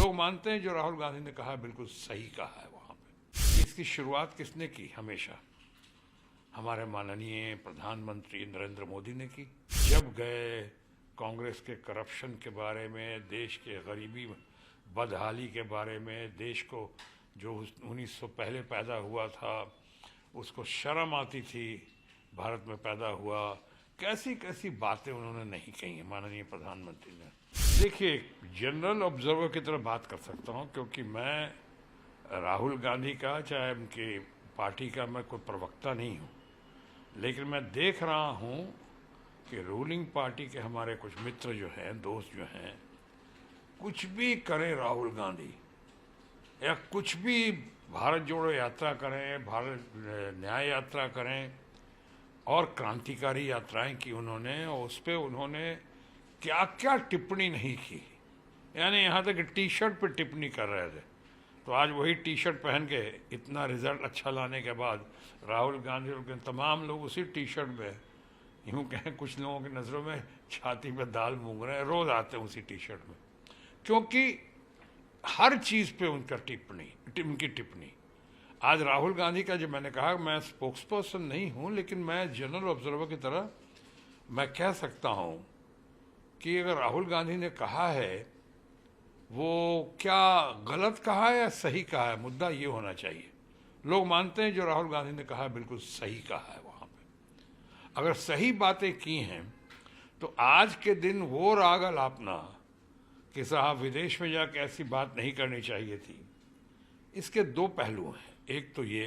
लोग मानते हैं जो राहुल गांधी ने कहा बिल्कुल सही कहा है। वहाँ पे इसकी शुरुआत किसने की? हमेशा हमारे माननीय प्रधानमंत्री नरेंद्र मोदी ने की। जब गए कांग्रेस के करप्शन के बारे में, देश के गरीबी बदहाली के बारे में, देश को जो 1900 पहले पैदा हुआ था उसको शर्म आती थी भारत में पैदा हुआ, कैसी कैसी बातें उन्होंने नहीं कही हैं माननीय प्रधानमंत्री ने। देखिए, जनरल ऑब्जर्वर की तरह बात कर सकता हूँ क्योंकि मैं राहुल गांधी का, चाहे उनकी पार्टी का, मैं कोई प्रवक्ता नहीं हूँ, लेकिन मैं देख रहा हूँ कि रूलिंग पार्टी के हमारे कुछ मित्र जो हैं, दोस्त जो हैं, कुछ भी करें राहुल गांधी या कुछ भी भारत जोड़ो यात्रा करें, भारत न्याय यात्रा करें और क्रांतिकारी यात्राएं की उन्होंने, और उस पर उन्होंने क्या क्या टिप्पणी नहीं की। यानी यहाँ तक टी शर्ट पर टिप्पणी कर रहे थे, तो आज वही टी शर्ट पहन के इतना रिजल्ट अच्छा लाने के बाद राहुल गांधी और तमाम लोग उसी टी शर्ट में, यूँ कहें कुछ लोगों की नज़रों में छाती पे दाल मूंग रहे हैं, रोज़ आते हैं उसी टी शर्ट में, क्योंकि हर चीज़ पे उनका उनकी टिप्पणी। आज राहुल गांधी का, जो मैंने कहा, मैं स्पोक्स पर्सन नहीं हूँ, लेकिन मैं जनरल ऑब्जर्वर की तरह मैं कह सकता हूँ कि अगर राहुल गांधी ने कहा है, वो क्या गलत कहा है या सही कहा है, मुद्दा ये होना चाहिए। लोग मानते हैं जो राहुल गांधी ने कहा बिल्कुल सही कहा है। वहाँ पे अगर सही बातें की हैं तो आज के दिन वो राग अलापना कि साहब विदेश में जाकर ऐसी बात नहीं करनी चाहिए थी, इसके दो पहलू हैं। एक तो ये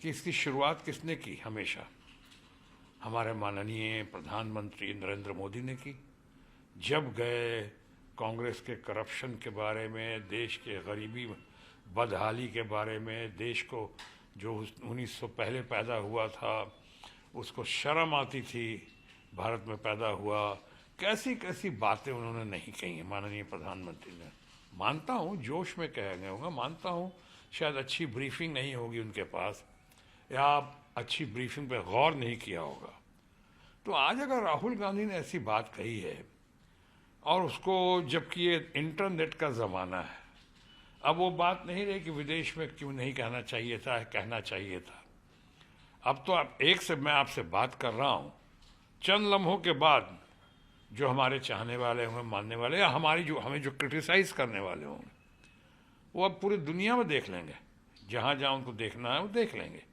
कि इसकी शुरुआत किसने की? हमेशा हमारे माननीय प्रधानमंत्री नरेंद्र मोदी ने की। जब गए कांग्रेस के करप्शन के बारे में, देश के गरीबी बदहाली के बारे में, देश को जो 1900 पहले पैदा हुआ था उसको शर्म आती थी भारत में पैदा हुआ, कैसी कैसी बातें उन्होंने नहीं कही हैं माननीय प्रधानमंत्री ने। मानता हूँ जोश में कह गए होंगे, मानता हूँ शायद अच्छी ब्रीफिंग नहीं होगी उनके पास, या अच्छी ब्रीफिंग पे गौर नहीं किया होगा। तो आज अगर राहुल गांधी ने ऐसी बात कही है, और उसको, जबकि ये इंटरनेट का ज़माना है, अब वो बात नहीं रही कि विदेश में क्यों नहीं कहना चाहिए था, कहना चाहिए था। अब तो आप एक से मैं आपसे बात कर रहा हूँ, चंद लम्हों के बाद जो हमारे चाहने वाले होंगे, मानने वाले, या हमें जो क्रिटिसाइज़ करने वाले होंगे, वो अब पूरी दुनिया में देख लेंगे। जहाँ जहाँ उनको देखना है वो देख लेंगे।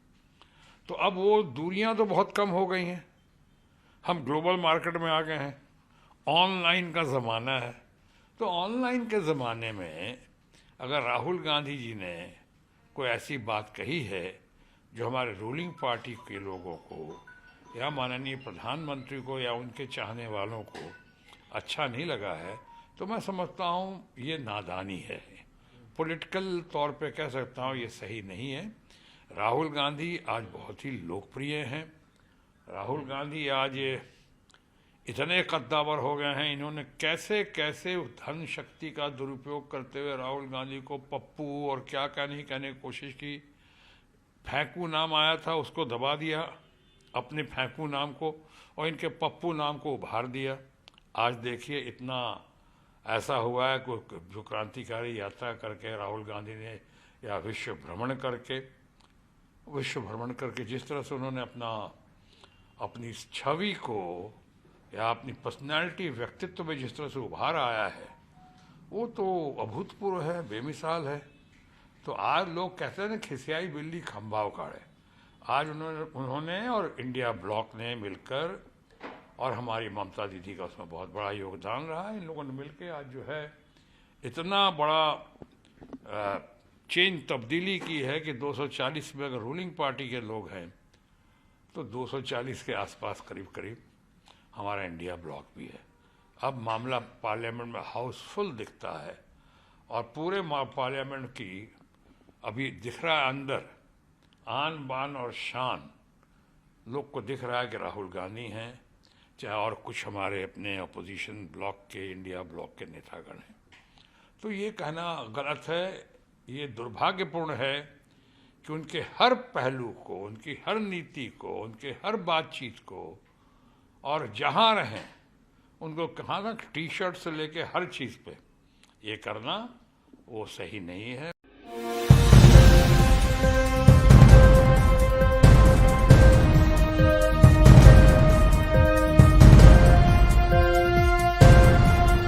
तो अब वो दूरियाँ तो बहुत कम हो गई हैं, हम ग्लोबल मार्केट में आ गए हैं, ऑनलाइन का ज़माना है। तो ऑनलाइन के ज़माने में अगर राहुल गांधी जी ने कोई ऐसी बात कही है जो हमारे रूलिंग पार्टी के लोगों को, या माननीय प्रधानमंत्री को, या उनके चाहने वालों को अच्छा नहीं लगा है, तो मैं समझता हूँ ये नादानी है। पॉलिटिकल तौर पे कह सकता हूँ ये सही नहीं है। राहुल गांधी आज बहुत ही लोकप्रिय हैं। राहुल गांधी आज इतने कद्दावर हो गए हैं, इन्होंने कैसे कैसे धन शक्ति का दुरुपयोग करते हुए राहुल गांधी को पप्पू और क्या क्या नहीं कहने की कोशिश की। फेंकू नाम आया था, उसको दबा दिया, अपने फेंकू नाम को, और इनके पप्पू नाम को उभार दिया। आज देखिए इतना ऐसा हुआ है कि जो क्रांतिकारी यात्रा करके राहुल गांधी ने, या विश्व भ्रमण करके जिस तरह से उन्होंने अपनी छवि को, या अपनी पर्सनैलिटी, व्यक्तित्व में जिस तरह से उभार आया है, वो तो अभूतपूर्व है, बेमिसाल है। तो आज लोग कहते हैं ना, खिसियाई बिल्ली खंभा उखाड़े। आज उन्होंने और इंडिया ब्लॉक ने मिलकर, और हमारी ममता दीदी का उसमें बहुत बड़ा योगदान रहा है, इन लोगों ने मिलकर आज जो है इतना बड़ा चेंज, तब्दीली की है कि 240 में अगर रूलिंग पार्टी के लोग हैं तो 240 के आसपास करीब करीब हमारा इंडिया ब्लॉक भी है। अब मामला पार्लियामेंट में हाउसफुल दिखता है, और पूरे पार्लियामेंट की अभी दिख रहा है अंदर आन बान और शान, लोग को दिख रहा है कि राहुल गांधी हैं, चाहे और कुछ हमारे अपने अपोजिशन ब्लॉक के, इंडिया ब्लॉक के नेतागण हैं। तो ये कहना गलत है, ये दुर्भाग्यपूर्ण है कि उनके हर पहलू को, उनकी हर नीति को, उनके हर बातचीत को, और जहाँ रहें उनको कहाँ तक टी शर्ट से लेके हर चीज़ पे ये करना वो सही नहीं है।